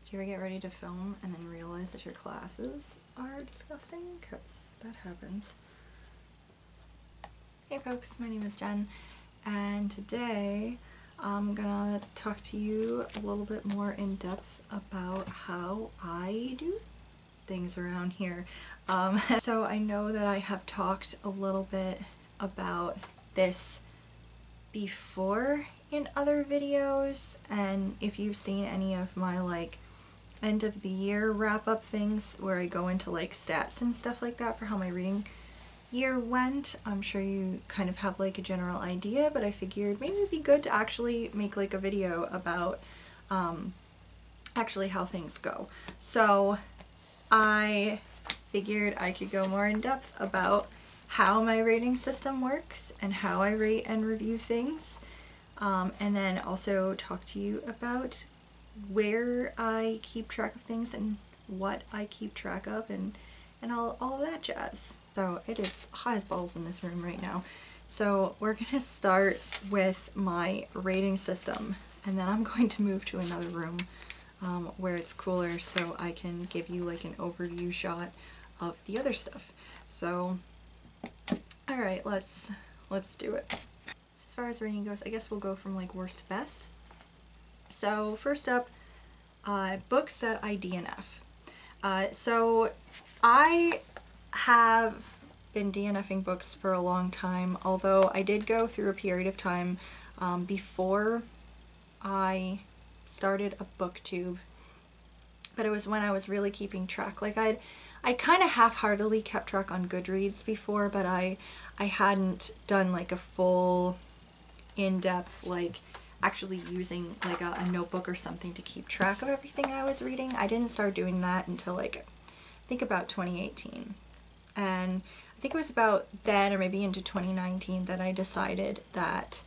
Do you ever get ready to film and then realize that your classes are disgusting? Because that happens. Hey folks, my name is Jen, and today I'm gonna talk to you a little bit more in depth about how I do things around here. So I know that I have talked a little bit about this before in other videos, and if you've seen any of my like end of the year wrap up things where I go into like stats and stuff like that for how my reading year went, I'm sure you kind of have like a general idea, but I figured maybe it'd be good to actually make like a video about actually how things go. So I figured I could go more in depth about how my rating system works and how I rate and review things, and then also talk to you about where I keep track of things and what I keep track of and all of that jazz. So it is hot as balls in this room right now. So we're going to start with my rating system, and then I'm going to move to another room where it's cooler so I can give you like an overview shot of the other stuff. So alright, let's do it. As far as rating goes, I guess we'll go from like worst to best. So first up, books that I DNF. So I have been DNFing books for a long time, although I did go through a period of time before I started a booktube, but it was when I was really keeping track. Like I kind of half-heartedly kept track on Goodreads before, but I hadn't done like a full in-depth like actually using like a notebook or something to keep track of everything I was reading. I didn't start doing that until like I think about 2018, and I think it was about then or maybe into 2019 that I decided that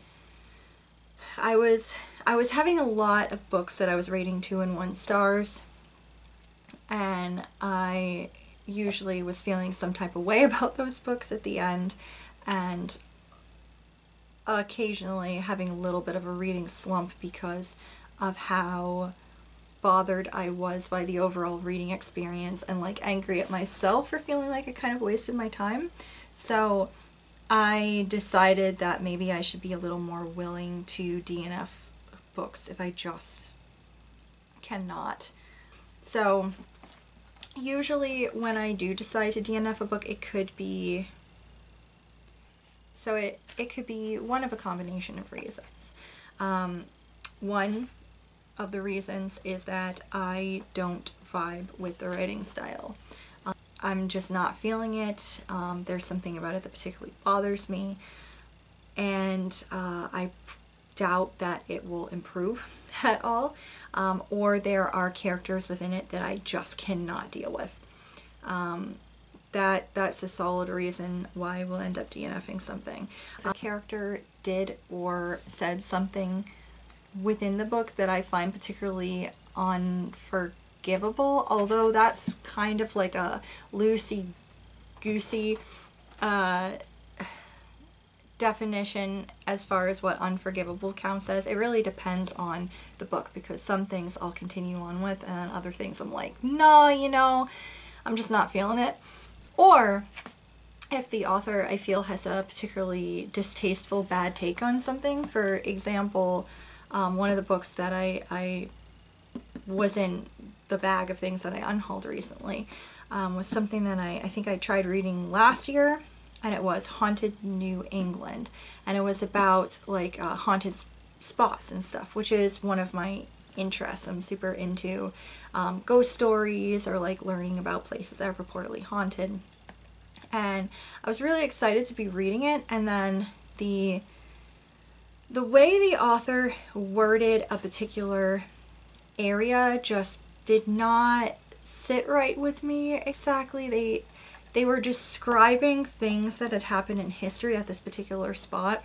I was having a lot of books that I was rating 2 and 1 stars, and I usually was feeling some type of way about those books at the end, and occasionally having a little bit of a reading slump because of how bothered I was by the overall reading experience and like angry at myself for feeling like I kind of wasted my time. So I decided that maybe I should be a little more willing to DNF books if I just cannot. So usually when I do decide to DNF a book, it could be one of a combination of reasons. One of the reasons is that I don't vibe with the writing style. I'm just not feeling it. There's something about it that particularly bothers me, and I doubt that it will improve at all, or there are characters within it that I just cannot deal with. That's a solid reason why we'll end up DNFing something. If a character did or said something within the book that I find particularly unforgivable, although that's kind of like a loosey-goosey definition as far as what unforgivable counts as. It really depends on the book, because some things I'll continue on with and other things I'm like, no, you know, I'm just not feeling it. Or if the author, I feel, has a particularly distasteful bad take on something. For example, one of the books that I was in the bag of things that I unhauled recently was something that I think I tried reading last year, and it was Haunted New England, and it was about like haunted spots and stuff, which is one of my interests. I'm super into ghost stories or like learning about places that are purportedly haunted, and I was really excited to be reading it, and then the way the author worded a particular area just did not sit right with me exactly. They were describing things that had happened in history at this particular spot,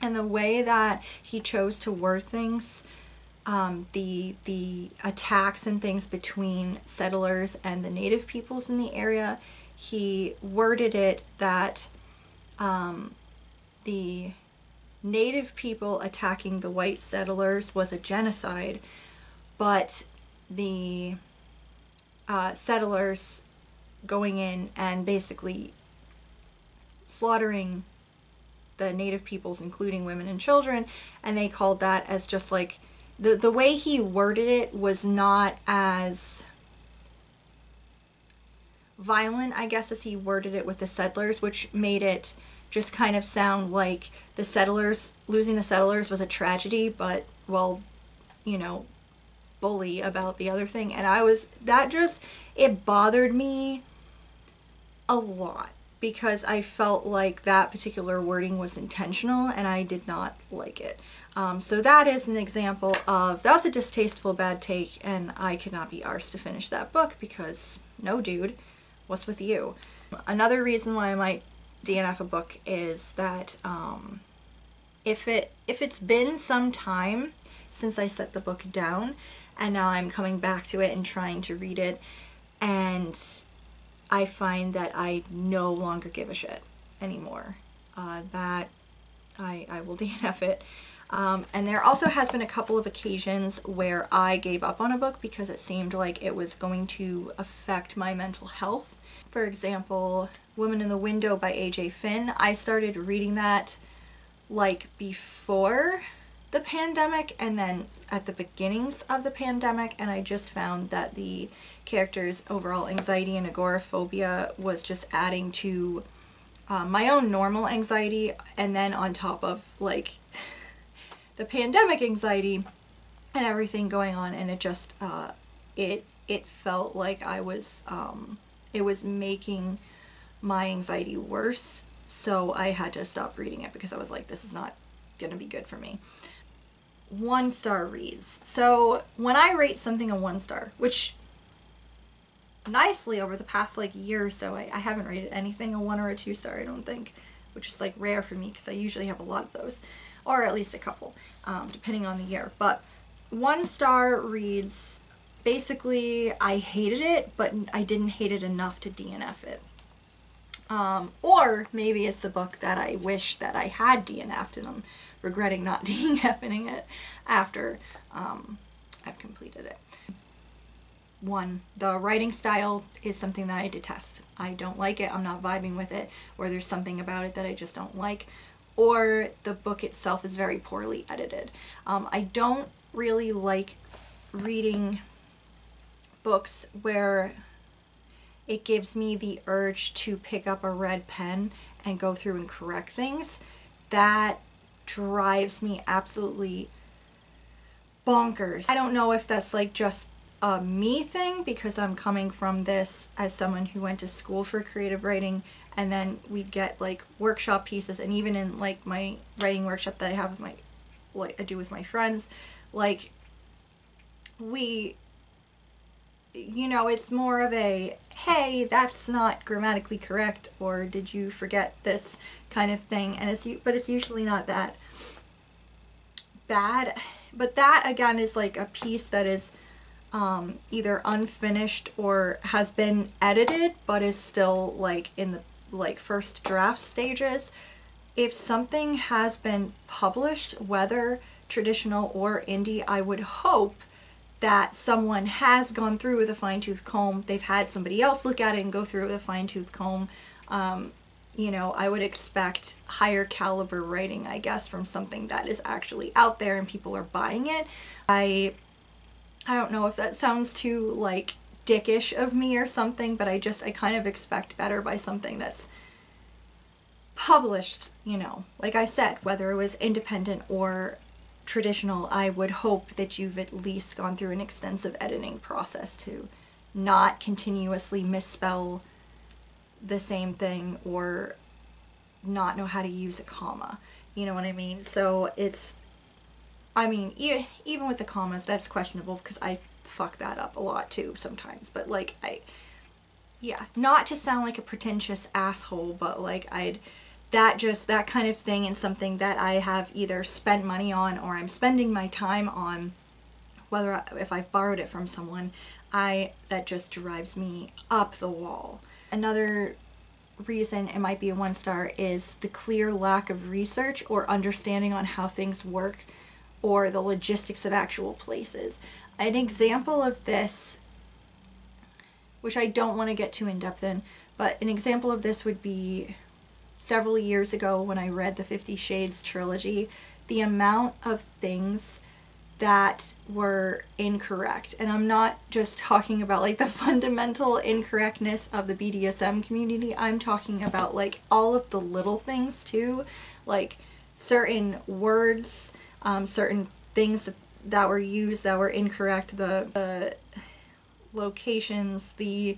and the way that he chose to word things, the attacks and things between settlers and the native peoples in the area, he worded it that the native people attacking the white settlers was a genocide, but the settlers going in and basically slaughtering the native peoples, including women and children, and they called that as just like, the way he worded it was not as violent, I guess, as he worded it with the settlers, which made it just kind of sound like the settlers, losing the settlers was a tragedy, but, well, you know, bully about the other thing. And it bothered me a lot, because I felt like that particular wording was intentional and I did not like it. So that is an example of, that was a distasteful bad take, and I could not be arsed to finish that book because, no dude, what's with you? Another reason why I might DNF a book is that if it's been some time since I set the book down and now I'm coming back to it and trying to read it, and I find that I no longer give a shit anymore, that I will DNF it. And there also has been a couple of occasions where I gave up on a book because it seemed like it was going to affect my mental health. For example, Woman in the Window by A.J. Finn. I started reading that like before the pandemic and then at the beginnings of the pandemic, and I just found that the character's overall anxiety and agoraphobia was just adding to my own normal anxiety, and then on top of like the pandemic anxiety and everything going on, and it just it felt like I was it was making my anxiety worse, so I had to stop reading it because I was like, this is not gonna be good for me. 1-star reads. So when I rate something a 1-star, which nicely over the past like year or so, I haven't rated anything a 1 or a 2-star, I don't think, which is like rare for me because I usually have a lot of those, or at least a couple, depending on the year. But 1-star reads, basically I hated it, but I didn't hate it enough to DNF it. Or maybe it's a book that I wish that I had DNF'd and I'm regretting not DNFing it after I've completed it. 1, the writing style is something that I detest. I don't like it, I'm not vibing with it, or there's something about it that I just don't like, or the book itself is very poorly edited. I don't really like reading books where it gives me the urge to pick up a red pen and go through and correct things. That drives me absolutely bonkers. I don't know if that's like just a me thing, because I'm coming from this as someone who went to school for creative writing, and then we'd get like workshop pieces, and even in like my writing workshop that I have with my, like I do with my friends, like we, you know, it's more of a, hey, that's not grammatically correct, or did you forget this kind of thing, and but it's usually not that bad. But that again is like a piece that is either unfinished or has been edited but is still like in the like first draft stages. If something has been published, whether traditional or indie, I would hope that someone has gone through with a fine-tooth comb. They've had somebody else look at it and go through it with a fine-tooth comb. You know, I would expect higher caliber writing, I guess, from something that is actually out there and people are buying it. I don't know if that sounds too like dickish of me or something, but I kind of expect better by something that's published, you know. Like I said, whether it was independent or traditional, I would hope that you've at least gone through an extensive editing process to not continuously misspell the same thing or not know how to use a comma. You know what I mean? So it's, I mean, even with the commas, that's questionable because I fuck that up a lot too sometimes. But like, yeah, not to sound like a pretentious asshole, but like that kind of thing is something that I have either spent money on or I'm spending my time on, whether if I've borrowed it from someone, that just drives me up the wall. Another reason it might be a 1-star is the clear lack of research or understanding on how things work or the logistics of actual places. An example of this, which I don't want to get too in depth in, but an example of this would be several years ago when I read the 50 Shades trilogy, the amount of things that were incorrect. And I'm not just talking about like the fundamental incorrectness of the BDSM community, I'm talking about like all of the little things too, like certain words, certain things that were used that were incorrect, the locations, the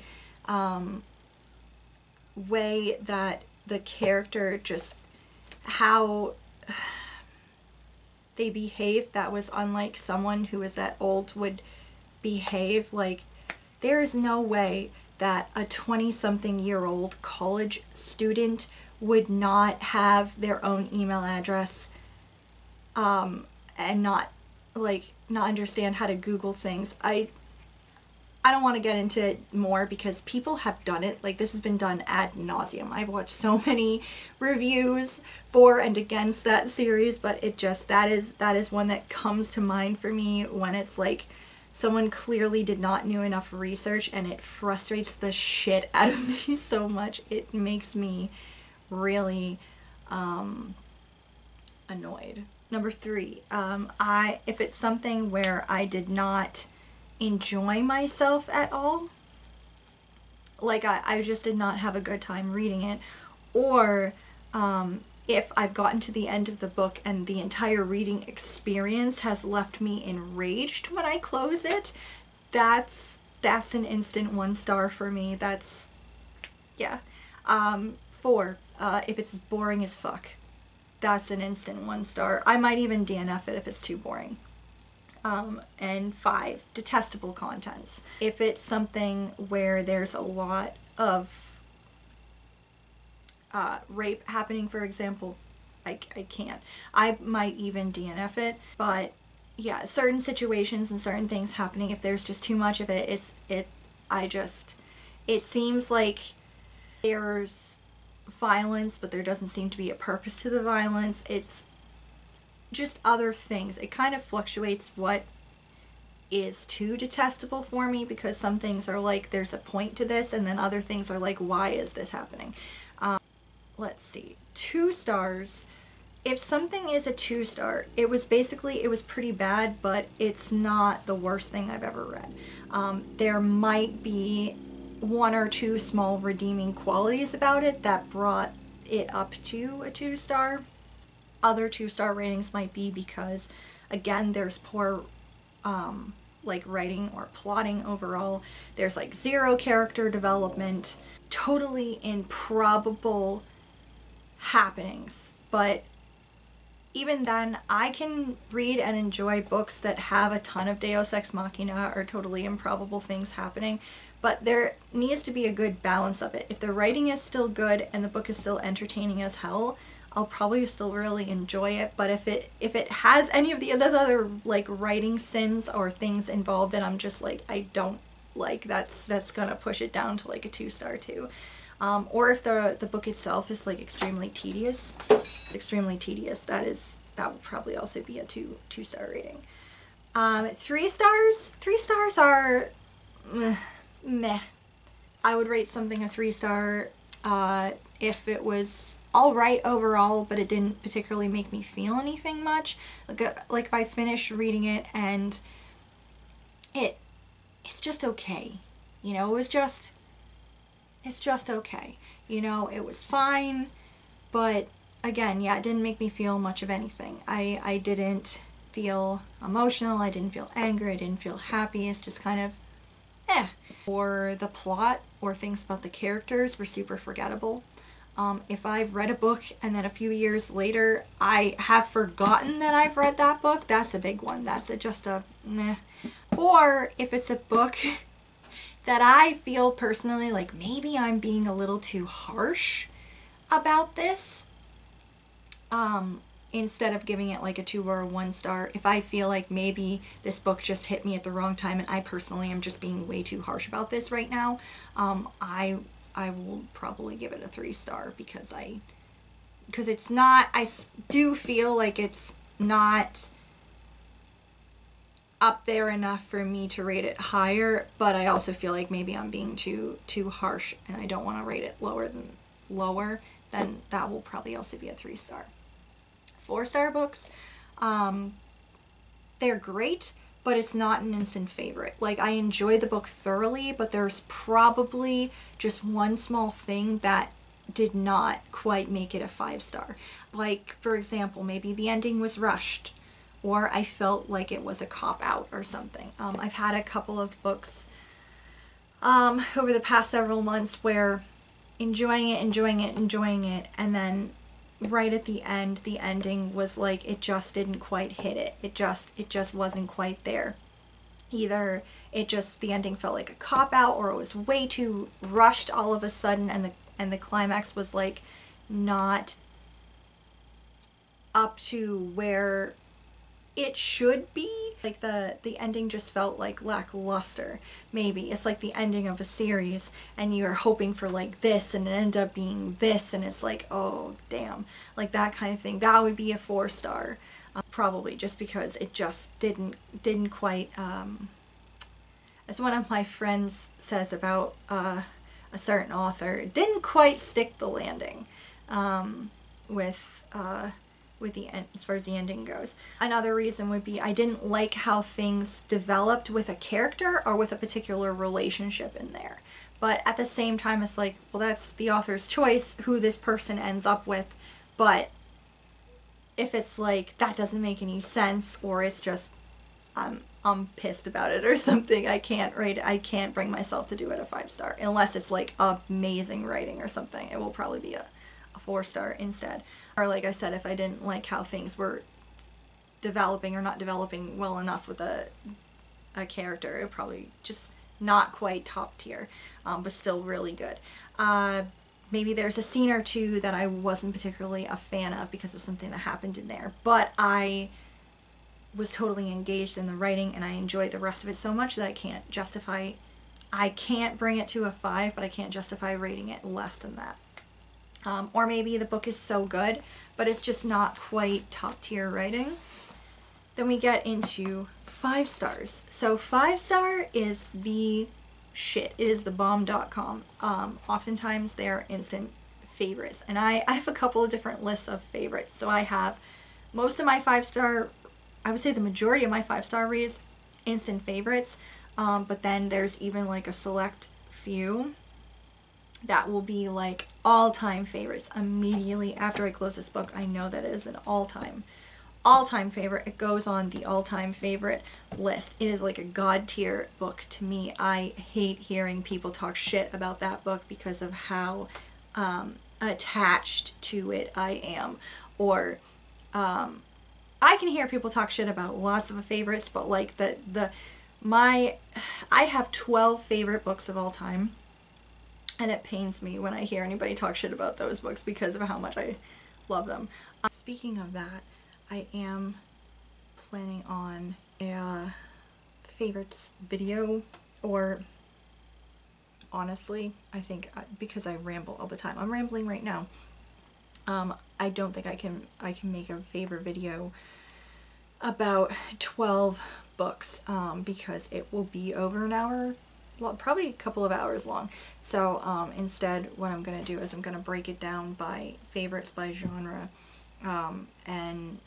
way that the character, just how they behaved, that was unlike someone who is that old would behave. Like, there is no way that a 20-something-year-old college student would not have their own email address, and not understand how to Google things. I don't want to get into it more because people have done it. Like, this has been done ad nauseum. I've watched so many reviews for and against that series, but it just, that is one that comes to mind for me when it's like someone clearly did not do enough research, and it frustrates the shit out of me so much. It makes me really annoyed. Number 3, if it's something where I did not enjoy myself at all, like I just did not have a good time reading it, or if I've gotten to the end of the book and the entire reading experience has left me enraged when I close it, that's an instant 1 star for me. That's, yeah. 4, if it's boring as fuck, that's an instant 1 star. I might even DNF it if it's too boring. And 5, detestable contents. If it's something where there's a lot of rape happening, for example, I can't. I might even DNF it, but yeah, certain situations and certain things happening, if there's just too much of it, it seems like there's violence, but there doesn't seem to be a purpose to the violence. It's just other things. It kind of fluctuates what is too detestable for me, because some things are like, there's a point to this, and then other things are like, why is this happening? Let's see, 2 stars. If something is a 2 star, it was pretty bad, but it's not the worst thing I've ever read. There might be 1 or 2 small redeeming qualities about it that brought it up to a 2 star. Other 2 star ratings might be because, again, there's poor like writing or plotting overall. There's like 0 character development, totally improbable happenings. But even then, I can read and enjoy books that have a ton of Deus Ex Machina or totally improbable things happening, but there needs to be a good balance of it. If the writing is still good and the book is still entertaining as hell, I'll probably still really enjoy it. But if it has any of those other like writing sins or things involved that I'm just like, I don't like, that's gonna push it down to like a 2 star too. Or if the book itself is like extremely tedious, that will probably also be a 2 star rating. 3 stars. 3 stars are meh. I would rate something a 3 star if it was alright overall, but it didn't particularly make me feel anything much. Like if I finished reading it and it's just okay. You know, it's just okay. You know, it was fine, but again, yeah, it didn't make me feel much of anything. I didn't feel emotional, I didn't feel angry, I didn't feel happy. It's just kind of Or the plot or things about the characters were super forgettable. If I've read a book and then a few years later I have forgotten that I've read that book, that's a big one. That's just a meh. Or if it's a book that I feel personally like maybe I'm being a little too harsh about this, instead of giving it like a 2 or a 1 star, if I feel like maybe this book just hit me at the wrong time and I personally am just being way too harsh about this right now, I will probably give it a 3 star because it's not, I do feel like it's not up there enough for me to rate it higher, but I also feel like maybe I'm being too harsh, and I don't want to rate it lower, then that will probably also be a 3-star. 4-star books, they're great, but it's not an instant favorite. Like, I enjoy the book thoroughly, but there's probably just one small thing that did not quite make it a 5-star. Like, for example, maybe the ending was rushed, or I felt like it was a cop-out or something. I've had a couple of books over the past several months where enjoying it, and then right at the end, the ending was like, it just didn't quite hit it. It just wasn't quite there. Either the ending felt like a cop-out, or it was way too rushed all of a sudden, and the climax was like not up to where it should be. Like the ending just felt like lackluster. Maybe it's like the ending of a series and you're hoping for like this and it ended up being this, and it's like, oh damn, like that kind of thing. That would be a 4-star, probably, just because it just didn't quite, as one of my friends says about a certain author, it didn't quite stick the landing with the end, as far as the ending goes. Another reason would be I didn't like how things developed with a character or with a particular relationship in there. But at the same time, it's like, well, that's the author's choice who this person ends up with. But if it's like that doesn't make any sense, or it's just I'm pissed about it or something, I can't bring myself to do it a 5-star unless it's like amazing writing or something. It will probably be a 4-star instead. Or like I said, if I didn't like how things were developing or not developing well enough with a character, it would probably just not quite top tier, but still really good. Maybe there's a scene or two that I wasn't particularly a fan of because of something that happened in there, but I was totally engaged in the writing and I enjoyed the rest of it so much that I can't bring it to a 5, but I can't justify rating it less than that. Or maybe the book is so good, but it's just not quite top tier writing. Then we get into 5 stars. So 5-star is the shit. It is the bomb.com. Oftentimes they are instant favorites. And I have a couple of different lists of favorites. So I have most of my 5-star, I would say the majority of my 5-star reads, instant favorites. But then there's even like a select few that will be like all-time favorites. Immediately after I close this book, I know that it is an all-time favorite. It goes on the all-time favorite list. It is like a god tier book to me. I hate hearing people talk shit about that book because of how attached to it I am. Or I can hear people talk shit about lots of favorites, but like I have 12 favorite books of all time. And it pains me when I hear anybody talk shit about those books because of how much I love them. Speaking of that, I am planning on a favorites video, or honestly, I think because I ramble all the time, I'm rambling right now. I don't think I can make a favorite video about 12 books because it will be over an hour. Probably a couple of hours long. So instead what I'm going to do is I'm going to break it down by favorites by genre and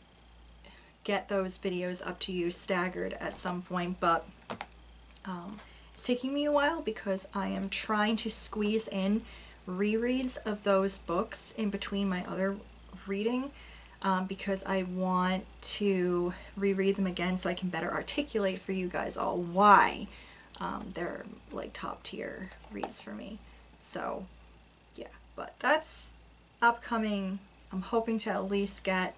get those videos up to you staggered at some point, but it's taking me a while because I am trying to squeeze in rereads of those books in between my other reading because I want to reread them again so I can better articulate for you guys all why they're like top tier reads for me. So yeah, but that's upcoming. I'm hoping to at least get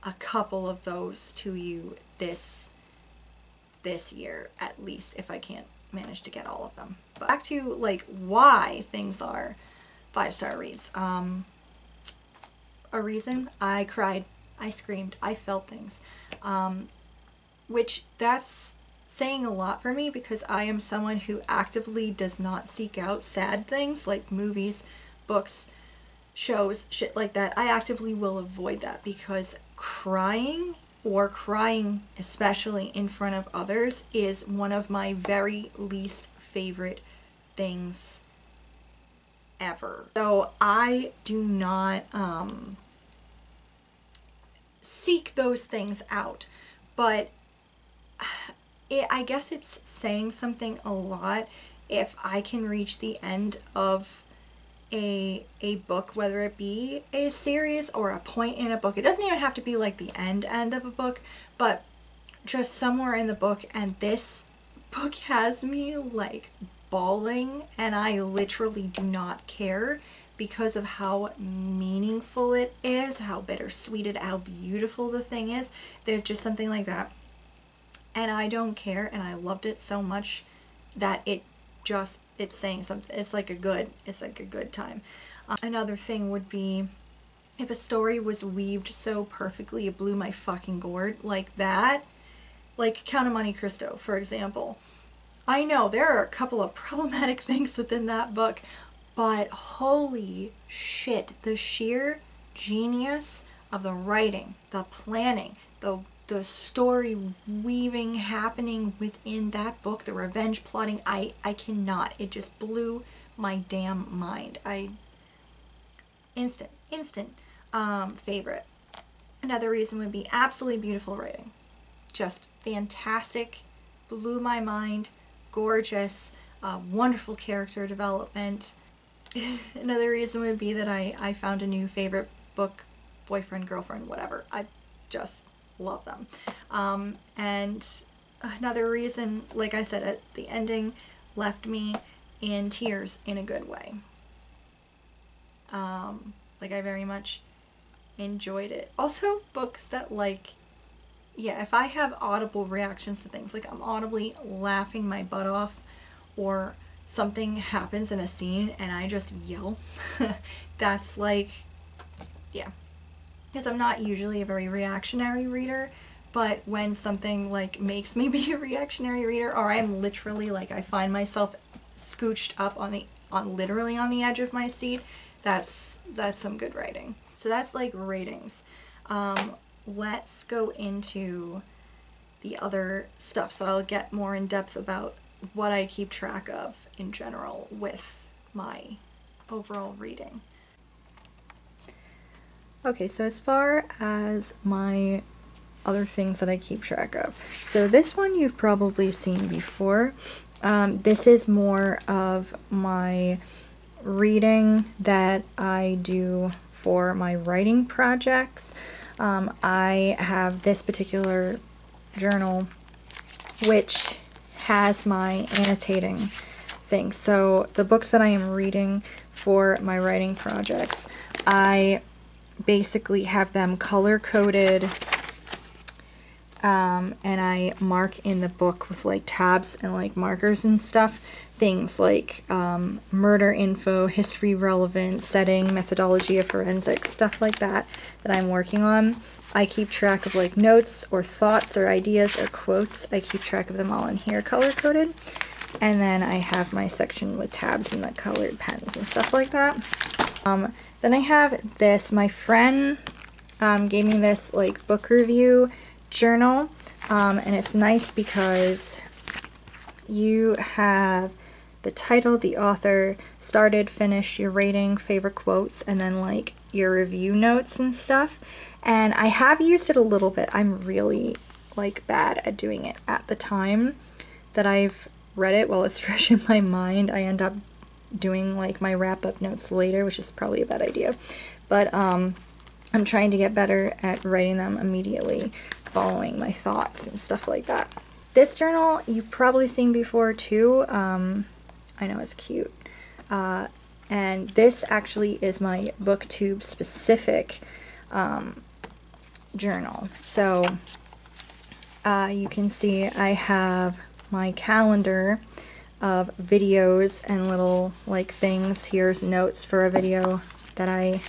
a couple of those to you this year, at least, if I can't manage to get all of them. But back to like why things are 5-star reads. A reason: I cried, I screamed, I felt things, which that's saying a lot for me because I am someone who actively does not seek out sad things like movies, books, shows, shit like that. I actively will avoid that because crying or crying, especially in front of others, is one of my very least favorite things ever. So I do not seek those things out, but I guess it's saying something a lot if I can reach the end of a book, whether it be a series or a point in a book. It doesn't even have to be like the end of a book, but just somewhere in the book, and this book has me like bawling, and I literally do not care because of how meaningful it is, how bittersweet it, how beautiful the thing is. There's just something like that, and I don't care, and I loved it so much that it's saying something. It's like a good time. Another thing would be if a story was weaved so perfectly it blew my fucking gourd, like that. Like Count of Monte Cristo, for example. I know there are a couple of problematic things within that book, but holy shit, the sheer genius of the writing, the planning, the story weaving happening within that book, the revenge plotting, I cannot. It just blew my damn mind. Instant favorite. Another reason would be absolutely beautiful writing. Just fantastic, blew my mind, gorgeous, wonderful character development. Another reason would be that I found a new favorite book, boyfriend, girlfriend, whatever. I just love them. And another reason, like I said, the ending left me in tears in a good way. Like I very much enjoyed it. Also, books that if I have audible reactions to things, like I'm audibly laughing my butt off, or something happens in a scene and I just yell, that's yeah. Because I'm not usually a very reactionary reader, but when something makes me be a reactionary reader, or I'm literally I find myself scooched up literally on the edge of my seat, that's some good writing. So that's ratings. Let's go into the other stuff, so I'll get more in depth about what I keep track of in general with my overall reading. Okay, so as far as my other things that I keep track of, so this one you've probably seen before. This is more of my reading that I do for my writing projects. I have this particular journal which has my annotating thing. So the books that I am reading for my writing projects, I basically have them color coded, and I mark in the book with tabs and markers and stuff. Things like murder info, history relevant, setting, methodology of forensics, stuff like that I'm working on. I keep track of notes or thoughts or ideas or quotes. I keep track of them all in here color coded. And then I have my section with tabs and the colored pens and stuff like that. Then I have this. My friend gave me this book review journal, and it's nice because you have the title, the author, started, finished, your rating, favorite quotes, and then your review notes and stuff. And I have used it a little bit. I'm really bad at doing it at the time that I've read it. While it's fresh in my mind, I end up doing my wrap-up notes later, which is probably a bad idea. But I'm trying to get better at writing them immediately following my thoughts and stuff like that. This journal you've probably seen before too. I know it's cute. And this actually is my BookTube specific journal. So you can see I have my calendar of videos and little things. Here's notes for a video that I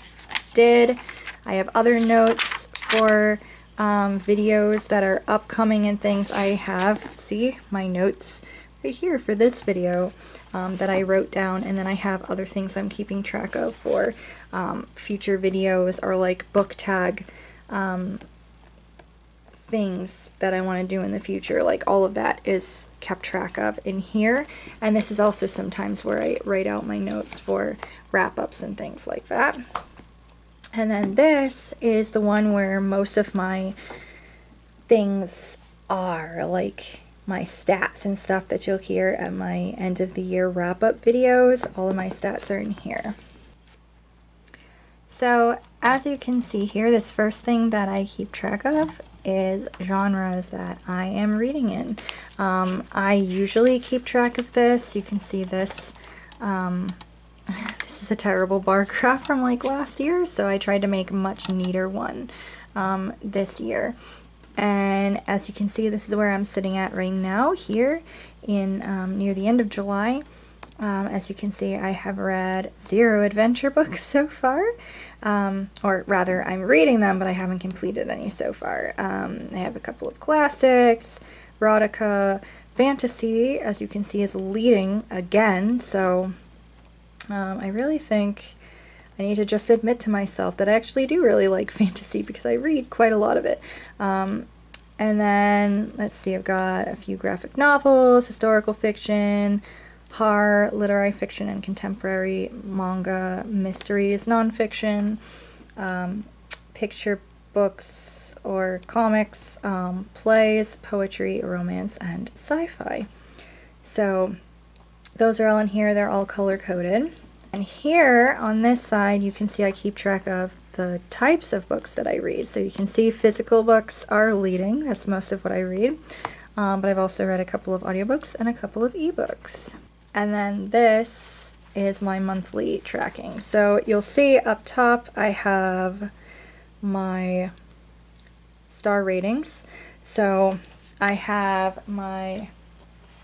did. I have other notes for videos that are upcoming and things. I have, see, my notes right here for this video that I wrote down, and then I have other things I'm keeping track of for future videos, or book tag things that I want to do in the future. Like all of that is kept track of in here. And this is also sometimes where I write out my notes for wrap-ups and things like that. And then this is the one where most of my things are, like my stats and stuff that you'll hear at my end of the year wrap-up videos. All of my stats are in here. So as you can see here, this first thing that I keep track of is genres that I am reading in. I usually keep track of this. You can see this. This is a terrible bar graph from like last year, so I tried to make a much neater one this year. And as you can see, this is where I'm sitting at right now here in near the end of July. As you can see, I have read 0 adventure books so far, or rather I'm reading them, but I haven't completed any so far. I have a couple of classics, erotica, fantasy, as you can see, is leading again, so I really think I need to just admit to myself that I actually do really like fantasy because I read quite a lot of it. And then, let's see, I've got a few graphic novels, historical fiction, horror, literary fiction, and contemporary manga, mysteries, nonfiction, picture books or comics, plays, poetry, romance, and sci-fi. So those are all in here. They're all color-coded. And here on this side, you can see I keep track of the types of books that I read. So you can see physical books are leading. That's most of what I read. But I've also read a couple of audiobooks and a couple of ebooks. And then this is my monthly tracking. So you'll see up top I have my star ratings. So I have my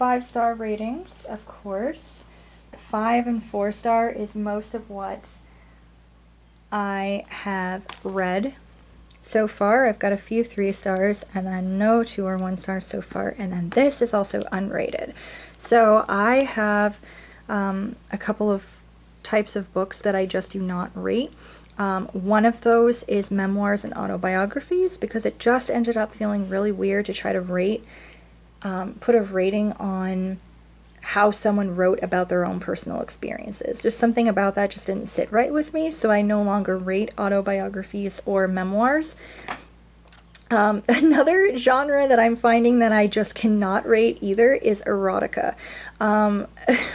5-star ratings, of course. 5 and 4-star is most of what I have read so far. I've got a few 3 stars and then no 2 or 1 star so far. And then this is also unrated. So I have a couple of types of books that I just do not rate. One of those is memoirs and autobiographies because it just ended up feeling really weird to try to rate, put a rating on how someone wrote about their own personal experiences. Just something about that just didn't sit right with me, so I no longer rate autobiographies or memoirs. Another genre that I'm finding that I just cannot rate either is erotica.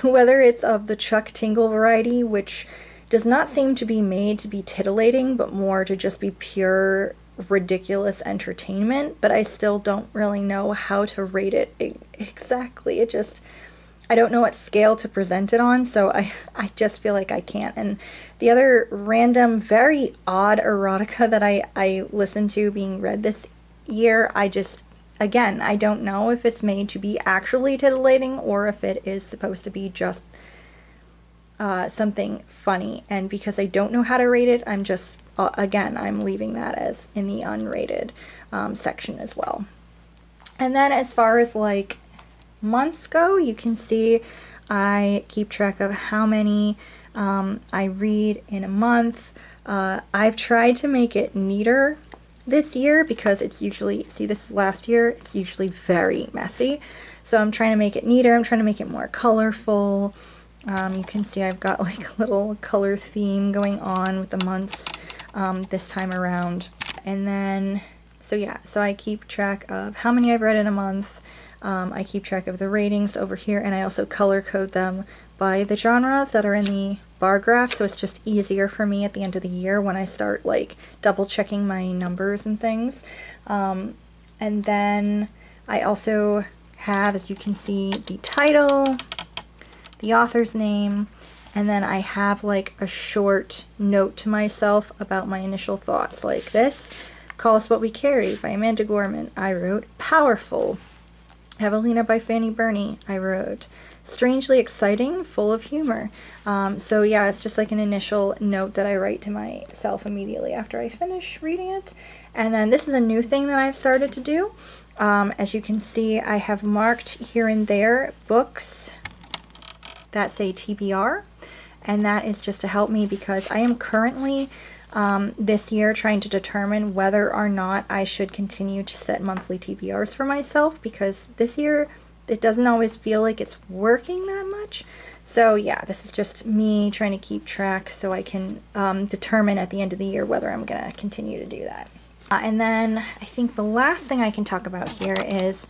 Whether it's of the Chuck Tingle variety, which does not seem to be made to be titillating, but more to just be pure, ridiculous entertainment, but I still don't really know how to rate it exactly. I don't know what scale to present it on, so I just feel like I can't. And the other random, very odd erotica that I listened to being read this year, again, I don't know if it's made to be actually titillating or if it is supposed to be just something funny. And because I don't know how to rate it, I'm just, again, I'm leaving that as in the unrated section as well. And then as far as like months go, you can see I keep track of how many I read in a month. I've tried to make it neater this year because it's usually, see, this is last year, it's usually very messy. So I'm trying to make it neater. I'm trying to make it more colorful. You can see I've got like a little color theme going on with the months this time around. And then, so yeah, so I keep track of how many I've read in a month. I keep track of the ratings over here, and I also color code them by the genres that are in the bar graph, so it's just easier for me at the end of the year when I start like double checking my numbers and things. And then I also have, as you can see, the title, the author's name, and then I have like a short note to myself about my initial thoughts, like this. Call Us What We Carry by Amanda Gorman. I wrote Powerful. Evelina by Fanny Burney. I wrote Strangely Exciting, Full of Humor. So yeah, it's just like an initial note that I write to myself immediately after I finish reading it. And then this is a new thing that I've started to do. As you can see, I have marked here and there books that say TBR, and that is just to help me because I am currently this year trying to determine whether or not I should continue to set monthly TBRs for myself, because this year it doesn't always feel like it's working that much. So yeah, this is just me trying to keep track so I can determine at the end of the year whether I'm going to continue to do that. And then I think the last thing I can talk about here is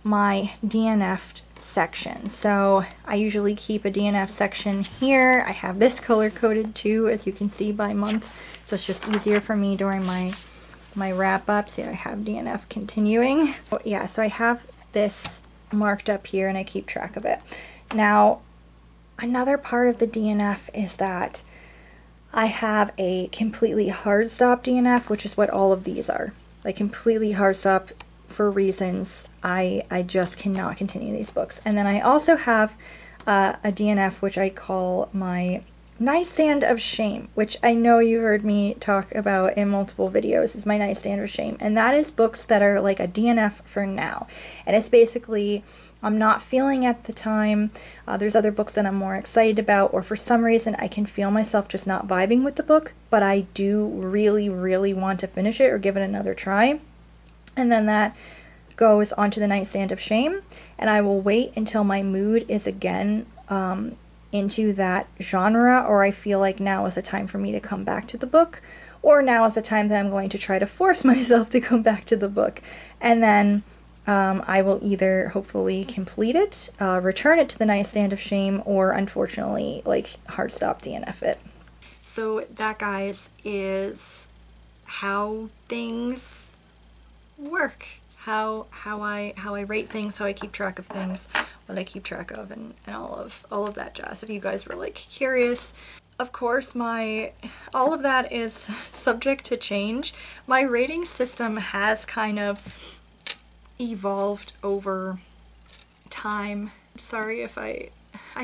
my DNF section. So I usually keep a DNF section here. I have this color coded too, as you can see, by month. So it's just easier for me during my wrap up. See, I have DNF continuing. Yeah, so I have this marked up here and I keep track of it. Now, another part of the DNF is that I have a completely hard stop DNF, which is what all of these are. Like completely hard stop for reasons I just cannot continue these books. And then I also have a DNF which I call my nightstand of shame, which I know you heard me talk about in multiple videos, is my nightstand of shame. And that is books that are like a DNF for now. And it's basically I'm not feeling at the time. There's other books that I'm more excited about, or for some reason I can feel myself just not vibing with the book, but I do really, really want to finish it or give it another try. And then that goes onto the nightstand of shame, and I will wait until my mood is again into that genre, or I feel like now is the time for me to come back to the book, or now is the time that I'm going to try to force myself to come back to the book. And then I will either hopefully complete it, return it to the nightstand of shame, or unfortunately like hard stop DNF it. So that, guys, is how things work, how I rate things, how I keep track of things, what I keep track of, and all of that jazz. If you guys were like curious, of course all of that is subject to change. My rating system has kind of evolved over time. Sorry if I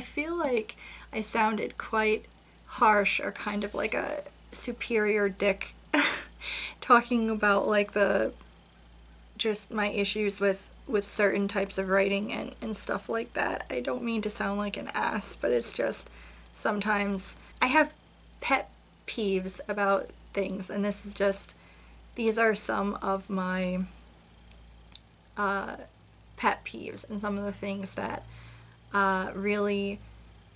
feel like I sounded quite harsh or kind of like a superior dick talking about like just my issues with certain types of writing and stuff like that. I don't mean to sound like an ass, but it's just sometimes I have pet peeves about things, and these are some of my pet peeves and some of the things that really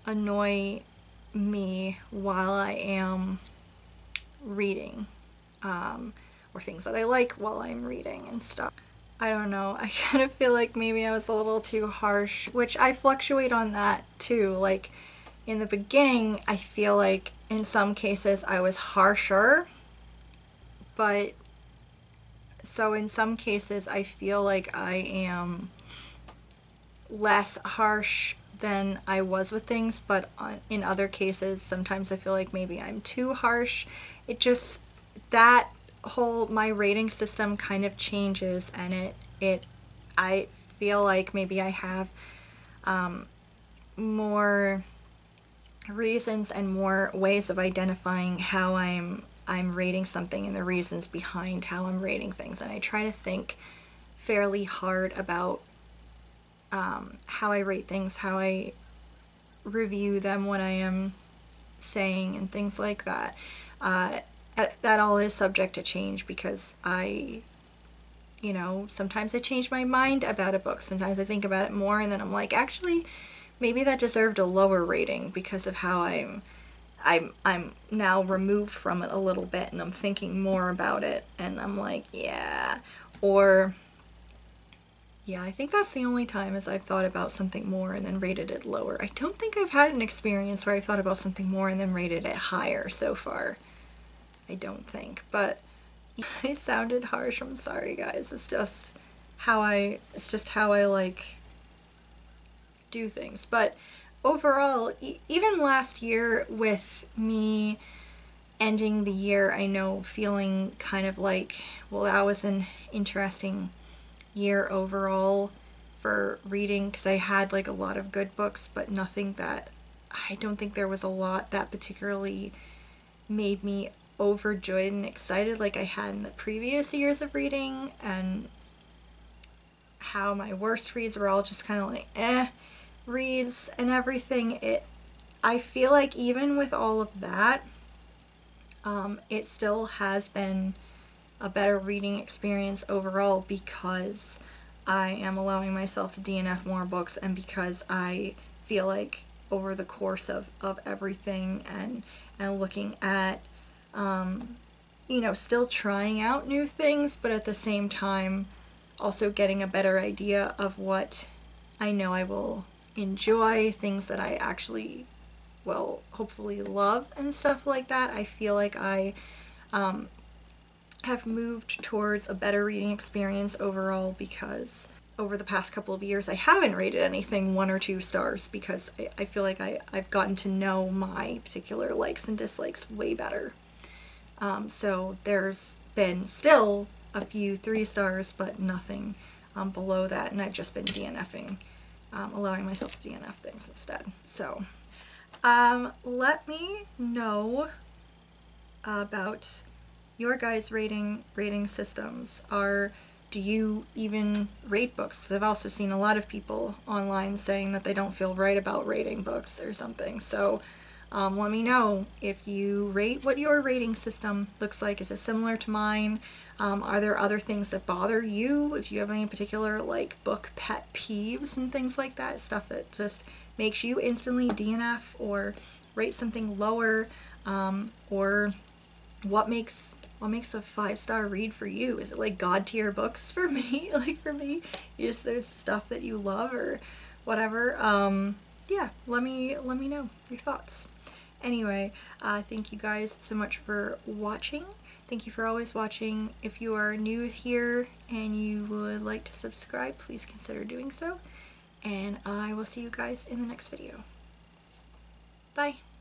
annoy me while I am reading, or things that I like while I'm reading and stuff. I don't know, I kind of feel like maybe I was a little too harsh, which I fluctuate on that too. Like in the beginning, I feel like in some cases I was harsher, but so in some cases I feel like I am less harsh than I was with things, but in other cases sometimes I feel like maybe I'm too harsh. It just, that whole, my rating system kind of changes, and I feel like maybe I have more reasons and more ways of identifying how I'm rating something and the reasons behind how I'm rating things, and I try to think fairly hard about how I rate things, how I review them, what I am saying, and things like that. That all is subject to change because sometimes I change my mind about a book. Sometimes I think about it more and then I'm like, actually, maybe that deserved a lower rating because of how I'm now removed from it a little bit and I'm thinking more about it and I'm like, yeah. Or, yeah, I think that's the only time as I've thought about something more and then rated it lower. I don't think I've had an experience where I've thought about something more and then rated it higher so far. I don't think, but I sounded harsh. I'm sorry, guys. It's just how I like do things. But overall, even last year with me ending the year, I know feeling kind of like, well, that was an interesting year overall for reading because I had like a lot of good books, but nothing that, I don't think there was a lot that particularly made me overjoyed and excited like I had in the previous years of reading, and how my worst reads were all just kind of like reads and everything. I feel like even with all of that, It still has been a better reading experience overall because I am allowing myself to DNF more books, and because I feel like over the course of everything and looking at, you know, still trying out new things, but at the same time also getting a better idea of what I know I will enjoy, things that I actually will hopefully love and stuff like that. I feel like I have moved towards a better reading experience overall, because over the past couple of years I haven't rated anything 1 or 2 stars because I feel like I've gotten to know my particular likes and dislikes way better. So there's been still a few 3 stars, but nothing below that, and I've just been DNFing, allowing myself to DNF things instead. So let me know about your guys' rating systems. Do you even rate books? Because I've also seen a lot of people online saying that they don't feel right about rating books or something. So let me know if you rate, what your rating system looks like. Is it similar to mine? Are there other things that bother you? If you have any particular like book pet peeves and things like that, stuff that just makes you instantly DNF or rate something lower, or what makes a 5-star read for you? Is it like god tier books for me? Like for me, there's stuff that you love or whatever. Yeah, let me know your thoughts. Anyway, thank you guys so much for watching. Thank you for always watching. If you are new here and you would like to subscribe, please consider doing so. And I will see you guys in the next video. Bye.